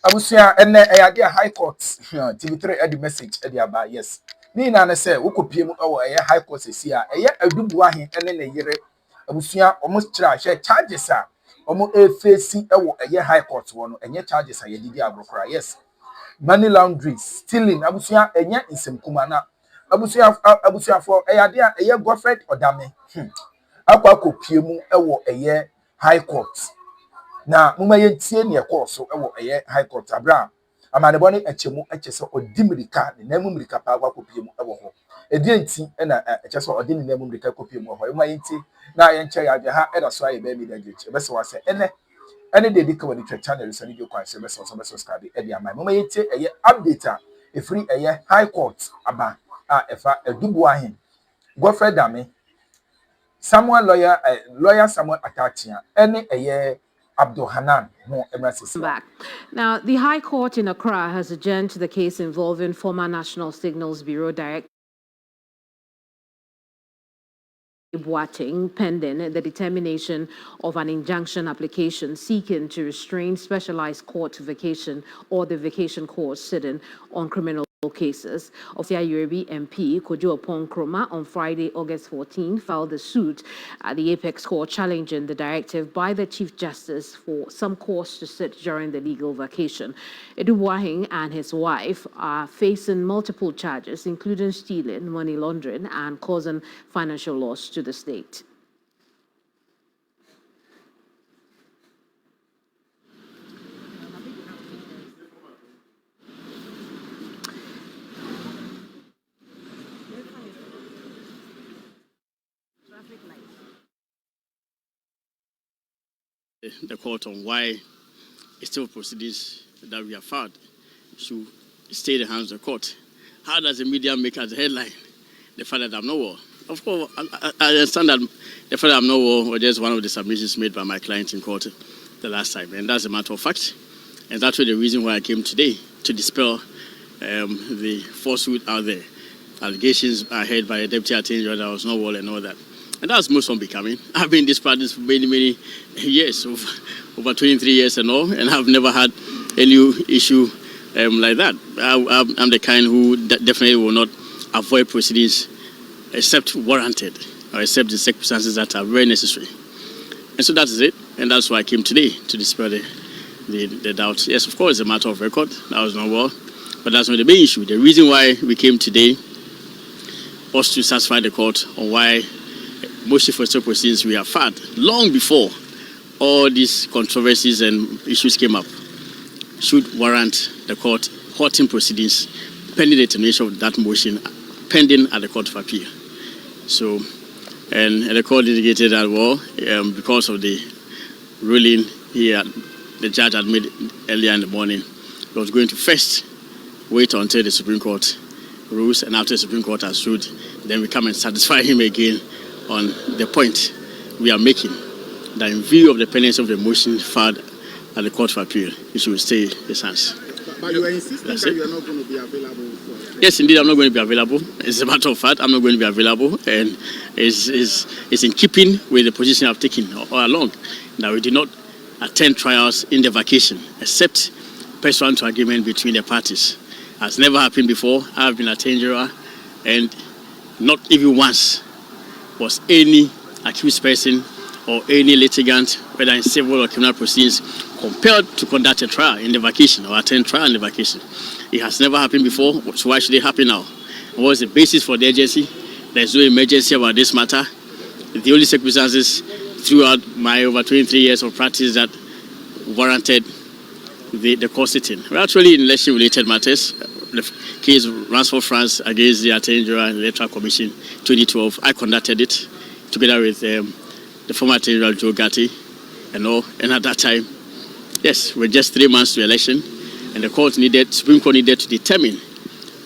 Abusia ene eyade high court TV3 edi message edi aba yes ni na na say wokopie mu ewo eye high court sesi a eye adubu ahe ene na yire abusia omo kira hwe charges a omo face ewo eye high court wo no enye charges a yedidi abrokora yes money laundering stealing abusia enye nsemkuma na abusia for eyade a eye Godfred Dame akwa kopie mu ewo eye high court na muma yentie ne ekoso ewo eye high court abra amanebo ne echemu echese odimirika ne namu mirika pa akwa kopie mu ewo ho edienti na echese odi ne namu mirika kopie mu ho muma yentie na yenche ya de ha eda so aye be mi da jeche be se wase ene de dika woni twa channel so ne jokwan se be so subscribe e dia mai muma yentie eye update a efri eye high court aba a efa edubu ahen Godfred Dame Samuel lawyer Samuel Atachia ene eye Abdul Hanan back. Now, the High Court in Accra has adjourned the case involving former National Signals Bureau Director pending the determination of an injunction application seeking to restrain specialized court vacation or the vacation court sitting on criminal cases. Ofia Yorubi MP Kojo Nkrumah on Friday, August 14, filed the suit at the Apex Court challenging the directive by the Chief Justice for some courts to sit during the legal vacation. Edubuahin and his wife are facing multiple charges, including stealing, money laundering, and causing financial loss to the state. The court on why it's still proceedings that we have filed should stay in the hands of the court. How does the media make as a headline the fact that I'm not war? Of course, I understand that the fact that I'm not war was just one of the submissions made by my client in court the last time, and that's a matter of fact. And that's the reason why I came today, to dispel the falsehood out there. Allegations are heard by the Deputy Attorney General that I was not war and all that. And that's most unbecoming. I've been in this practice for many years, over 23 years and all, and I've never had any issue like that. I'm the kind who definitely will not avoid proceedings except warranted or except the circumstances that are very necessary. And so that is it, and that's why I came today, to dispel the doubt. Yes, of course, it's a matter of record. That was not well, but that's not the main issue. The reason why we came today was to satisfy the court on why motion for stop proceedings we have filed long before all these controversies and issues came up should warrant the court halting proceedings pending the termination of that motion pending at the Court of Appeal. So, and the court indicated that, well, because of the ruling here, the judge had made earlier in the morning, he was going to first wait until the Supreme Court rules, and after the Supreme Court has ruled, then we come and satisfy him again on the point we are making, that in view of the pendency of the motion filed at the Court of Appeal, it should stay his hands. But you are insisting that you are not going to be available for... Yes, indeed, I'm not going to be available. As a matter of fact, I'm not going to be available, and it's in keeping with the position I've taken all along, that we did not attend trials in the vacation, except pursuant to agreement between the parties. Has never happened before. I have been attorney general, and not even once was any accused person or any litigant, whether in civil or criminal proceedings, compelled to conduct a trial in the vacation or attend trial in the vacation. It has never happened before, so why should it happen now? What was the basis for the urgency? There's no emergency about this matter. The only circumstances throughout my over 23 years of practice that warranted the court sitting were actually in election-related matters. The case Ransford France against the Attorney General and Electoral Commission 2012, I conducted it together with the former Attorney General Joe Gatti and all. And at that time, yes, we're just 3 months to election, and the Supreme Court needed to determine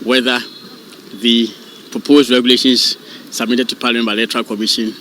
whether the proposed regulations submitted to Parliament by the Electoral Commission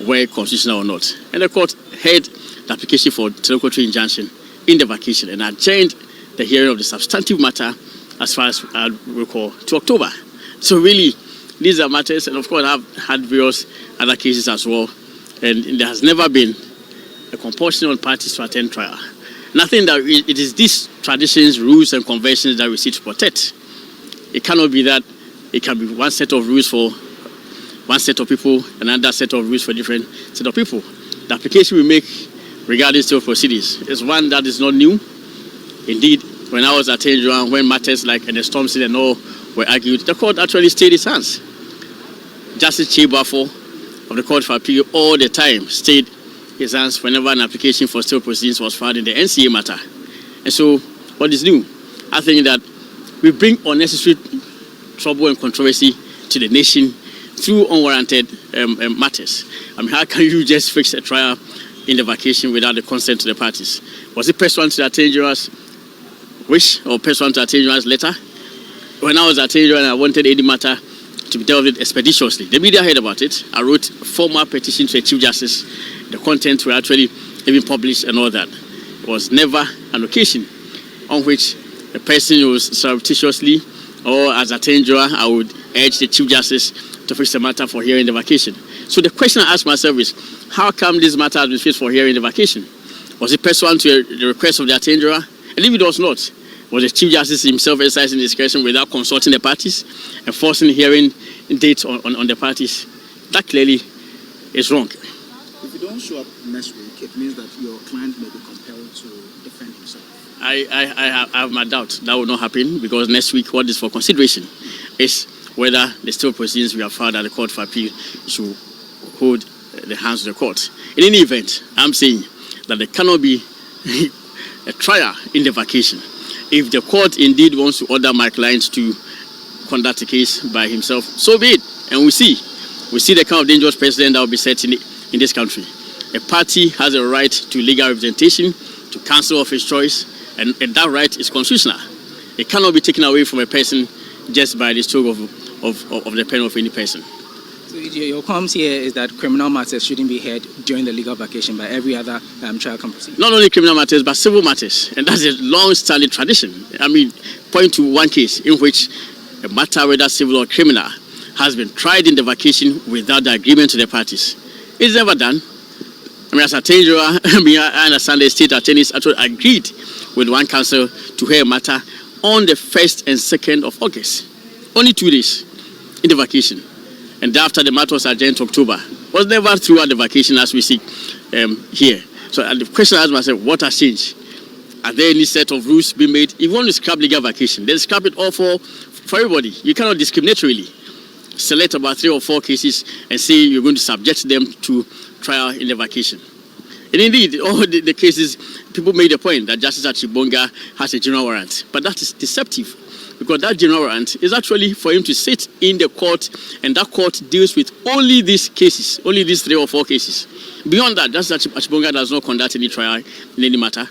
were constitutional or not. And the court heard the application for interlocutory injunction in the vacation and adjourned the hearing of the substantive matter, as far as I recall, to October. So really, these are matters, and of course I've had various other cases as well, and there has never been a compulsion on parties to attend trial. Nothing that it is these traditions, rules, and conventions that we seek to protect. It cannot be that it can be one set of rules for one set of people, another set of rules for different set of people. The application we make regarding civil proceedings is one that is not new. Indeed, when I was at Injunctions, when matters like the storm season and all were argued, the court actually stayed its hands. Justice Chibafo of the Court for Appeal all the time stayed his hands whenever an application for civil proceedings was filed in the NCA matter. And so, what is new? I think that we bring unnecessary trouble and controversy to the nation through unwarranted matters. I mean, how can you just fix a trial in the vacation without the consent to the parties? Was it pursuant to the Attorney General's wish or pursuant to the Attorney General's letter? When I was at Attorney General, I wanted any matter to be dealt with expeditiously. The media heard about it. I wrote a formal petition to the Chief Justice. The contents were actually even published and all that. It was never an occasion on which a person was surreptitiously or as Attorney General, I would urge the Chief Justice to fix the matter for hearing the vacation. So the question I ask myself is, how come this matter has been fixed for hearing the vacation? Was it pursuant to the request of the Attorney General? And if it was not, was the Chief Justice himself exercising discretion without consulting the parties and forcing hearing dates on the parties? That clearly is wrong. If you don't show up next week, it means that your client may be compelled to defend himself. I have my doubt that will not happen, because next week what is for consideration is whether the civil proceedings we have filed at the Court for Appeal should hold the hands of the court. In any event, I'm saying that there cannot be a trial in the vacation. If the court indeed wants to order my client to conduct a case by himself, so be it. And we see the kind of dangerous precedent that will be set in this country. A party has a right to legal representation, to counsel of his choice, and that right is constitutional. It cannot be taken away from a person just by the stroke of the pen of any person. So your comments here is that criminal matters shouldn't be heard during the legal vacation, but every other trial can proceed. Not only criminal matters, but civil matters. And that's a long-standing tradition. I mean, point to one case in which a matter, whether civil or criminal, has been tried in the vacation without the agreement to the parties. It's never done. I mean, as Attorney General, I understand the state attorneys actually agreed with one counsel to hear a matter on the 1st and 2nd of August. Only 2 days in the vacation. And after the matter was adjourned to October. Was never throughout the vacation as we see here. So the question I ask myself, what has changed? Are there any set of rules being made? If you want to scrap legal vacation, then scrap it all for everybody. You cannot discriminatorily select about 3 or 4 cases and say you're going to subject them to trial in the vacation. And indeed, all the cases, people made the point that Justice Achibonga has a general warrant. But that is deceptive, because that general warrant is actually for him to sit in the court, and that court deals with only these cases, only these 3 or 4 cases. Beyond that, Justice Achibonga does not conduct any trial in any matter.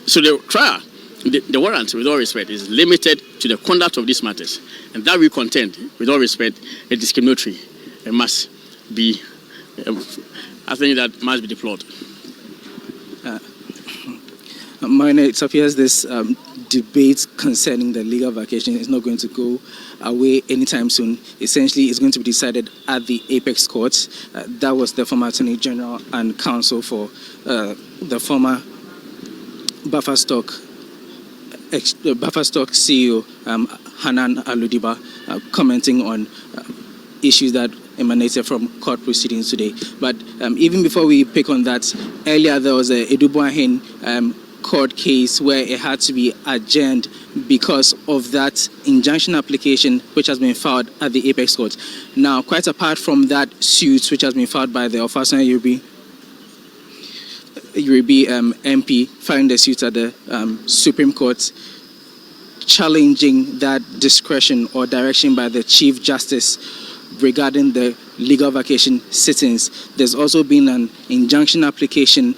So the trial, the warrant, with all respect, is limited to the conduct of these matters. And that we contend, with all respect, is discriminatory. It must be, I think that must be deplored. Marina, it appears this debate concerning the legal vacation is not going to go away anytime soon. Essentially, it's going to be decided at the Apex Court. That was the former Attorney General and counsel for the former Buffer Stock CEO, Hanan Aludiba, commenting on issues that emanated from court proceedings today. But even before we pick on that, earlier there was a Edubuahin court case where it had to be adjourned because of that injunction application which has been filed at the Apex Court. Now, quite apart from that suit which has been filed by the Ofasan Yorubi MP filing the suit at the Supreme Court, challenging that discretion or direction by the Chief Justice regarding the legal vacation sittings. There's also been an injunction application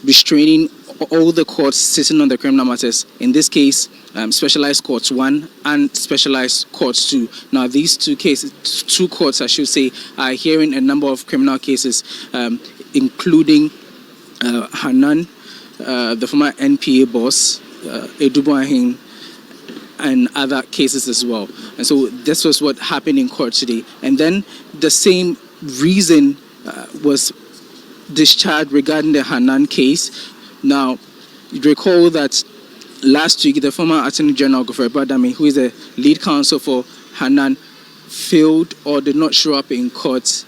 restraining all the courts sitting on the criminal matters. In this case, Specialized Courts 1 and Specialized Courts 2. Now, these two courts, I should say, are hearing a number of criminal cases, including Hanan, the former NPA boss, Edubuahin, and other cases as well. And so this was what happened in court today. And then the same reason was discharged regarding the Hanan case. Now, you recall that last week the former Attorney General Godfred Dame, who is the lead counsel for Hanan, failed or did not show up in court,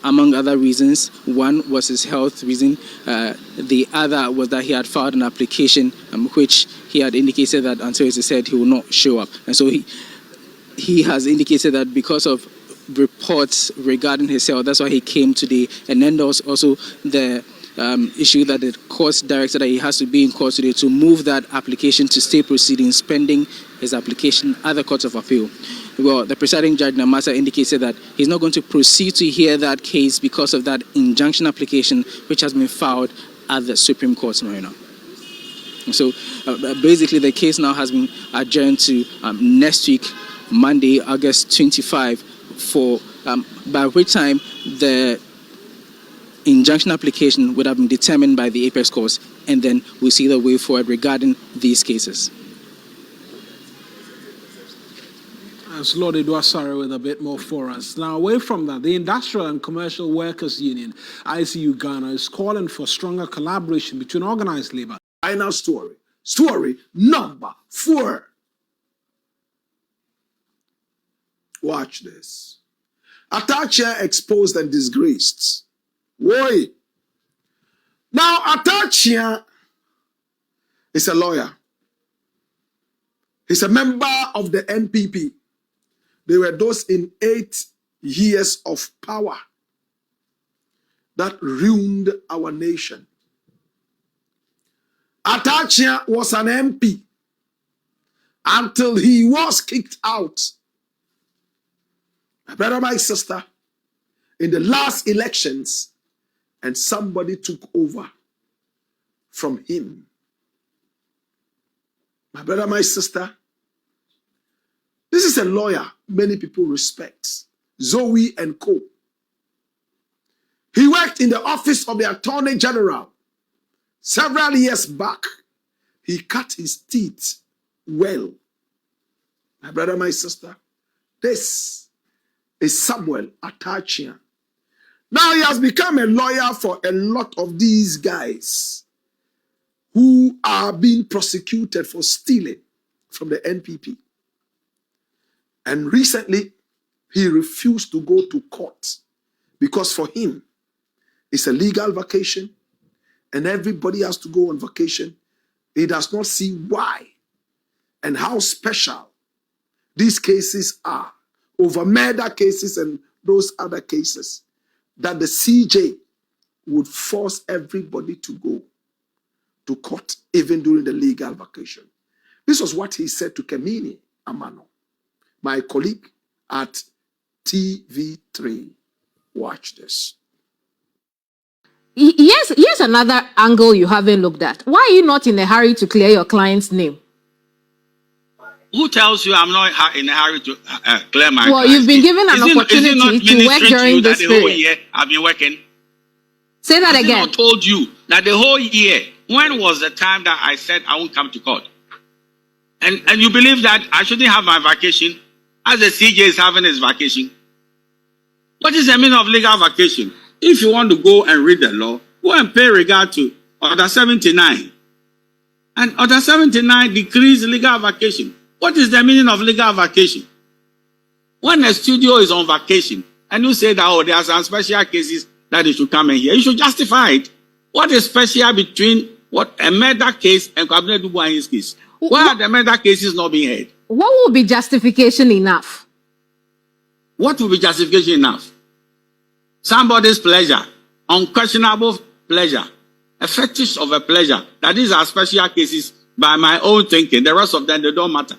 among other reasons. One was his health reason. The other was that he had filed an application which he had indicated that until he said he will not show up. And so he has indicated that because of reports regarding his health, that's why he came today. And then there was also the issue that the court directed that he has to be in court today to move that application to stay proceedings pending his application at the Court of Appeal. Well, the presiding judge Namasa indicated that he's not going to proceed to hear that case because of that injunction application which has been filed at the Supreme Court right now. So basically the case now has been adjourned to next week, Monday, August 25, for by which time the injunction application would have been determined by the apex courts, and then we'll see the way forward regarding these cases. As Lord Edwasare with a bit more for us. Now, away from that, the Industrial and Commercial Workers Union, ICU Ghana, is calling for stronger collaboration between organized labor. Final story. Story number 4. Watch this. Atacha exposed and disgraced. Why? Now, Atacha is a lawyer. He's a member of the NPP. They were those in 8 years of power that ruined our nation. Atacha was an MP until he was kicked out. My brother, my sister, in the last elections, and somebody took over from him. My brother, my sister, this is a lawyer many people respect, Zoe and Co. He worked in the office of the Attorney General several years back. He cut his teeth well. My brother, my sister, this is Samuel Atacha. Now he has become a lawyer for a lot of these guys who are being prosecuted for stealing from the NPP. And recently, he refused to go to court because for him, it's a legal vacation and everybody has to go on vacation. He does not see why and how special these cases are over murder cases and those other cases that the CJ would force everybody to go to court even during the legal vacation. This was what he said to Kemini Amano, my colleague at TV3. Watch this. Here's another angle you haven't looked at. Why are you not in a hurry to clear your client's name? Who tells you I'm not in a hurry to clear my Well, you've been given an opportunity to work during this period. The whole period. year I've been working. Say that again. I told you that the whole year, when was the time that I said I won't come to court? And you believe that I shouldn't have my vacation as the CJ is having his vacation? What is the meaning of legal vacation? If you want to go and read the law, go and pay regard to Order 79. And Order 79 decrees legal vacation. What is the meaning of legal vacation? When a studio is on vacation and you say that, oh, there are some special cases that they should come in here, you should justify it. What is special between what a murder case and Godfred Dame case? Why are the murder cases not being heard? What will be justification enough? What will be justification enough? Somebody's pleasure, unquestionable pleasure, a fetish of a pleasure. That these are special cases by my own thinking. The rest of them, they don't matter.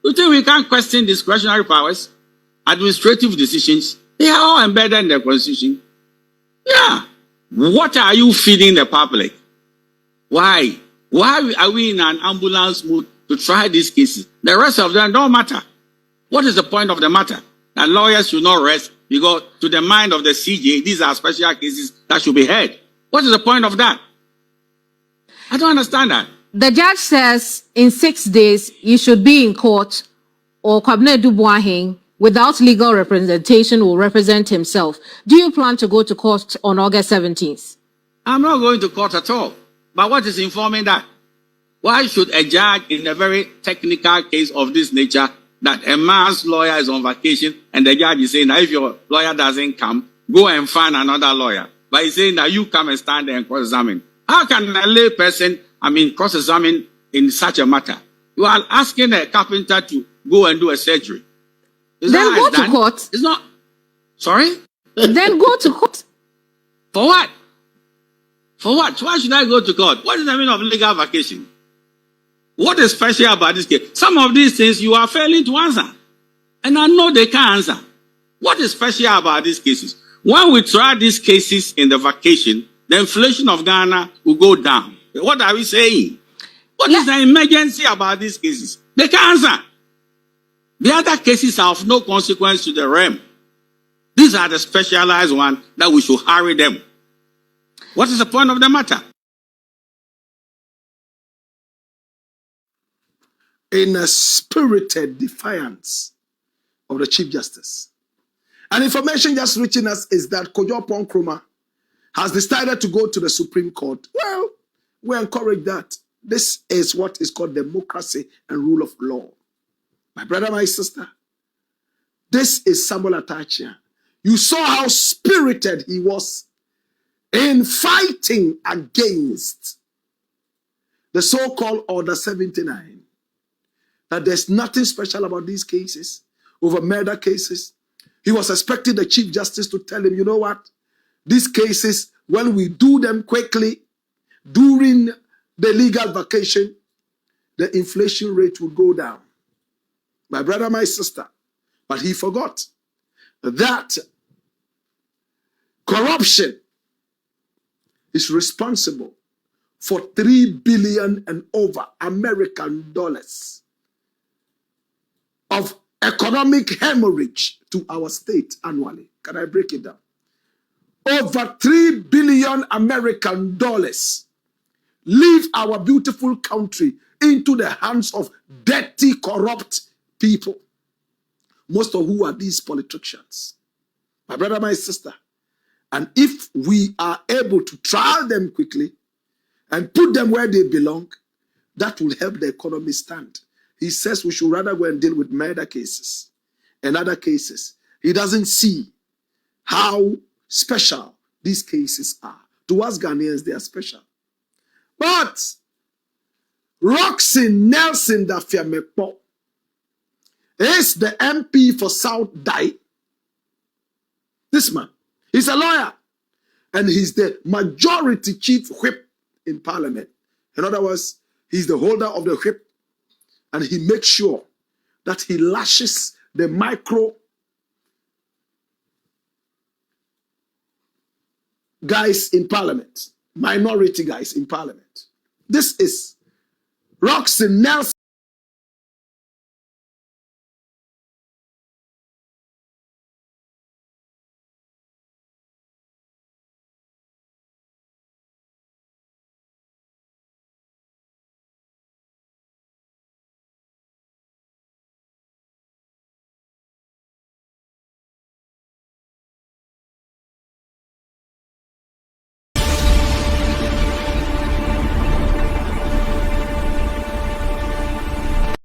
You think we can't question discretionary powers, administrative decisions? They are all embedded in the Constitution. Yeah. What are you feeding the public? Why? Why are we in an ambulance mood to try these cases? The rest of them don't matter. What is the point of the matter? That lawyers should not rest because to the mind of the CJ, these are special cases that should be heard. What is the point of that? I don't understand that. The judge says in 6 days you should be in court, or Kwabena Dubois without legal representation will represent himself. Do you plan to go to court on August 17th? I'm not going to court at all. But what is informing that? Why should a judge in a very technical case of this nature, that a man's lawyer is on vacation and the judge is saying that if your lawyer doesn't come, go and find another lawyer. But he's saying that you come and stand there and cross-examine. How can a lay person, cross-examine in such a matter? You are asking a carpenter to go and do a surgery. Then go to court. It's not. Sorry? Then go to court. For what? For what? Why should I go to court? What is the meaning of legal vacation? What is special about this case? Some of these things you are failing to answer. And I know they can't answer. What is special about these cases? When we try these cases in the vacation, the inflation of Ghana will go down. What are we saying? What is the emergency about these cases? They can't answer. The other cases are of no consequence to the realm. These are the specialized ones that we should hurry them. What is the point of the matter? In a spirited defiance of the Chief Justice. And information just reaching us is that Kojo Ponkroma has decided to go to the Supreme Court. Well, we encourage that. This is what is called democracy and rule of law. My brother, my sister, this is Samuel Atachia. You saw how spirited he was in fighting against the so-called Order 79. That there's nothing special about these cases, over murder cases. He was expecting the Chief Justice to tell him, you know what? These cases, when we do them quickly during the legal vacation, the inflation rate will go down. My brother, my sister. But he forgot that corruption is responsible for $3 billion and over American dollars of economic hemorrhage to our state annually. Can I break it down? Over 3 billion American dollars leave our beautiful country into the hands of dirty, corrupt people. Most of who are these politicians. My brother, my sister. And if we are able to trial them quickly and put them where they belong, that will help the economy stand. He says we should rather go and deal with murder cases and other cases. He doesn't see how special these cases are. To us Ghanaians, they are special. But Roxy Nelson Dafiamepo is the MP for South Dai. This man, he's a lawyer. And he's the majority chief whip in parliament. In other words, he's the holder of the whip. And he makes sure that he lashes the micro guys in parliament, minority guys in parliament. This is Roxy Nelson.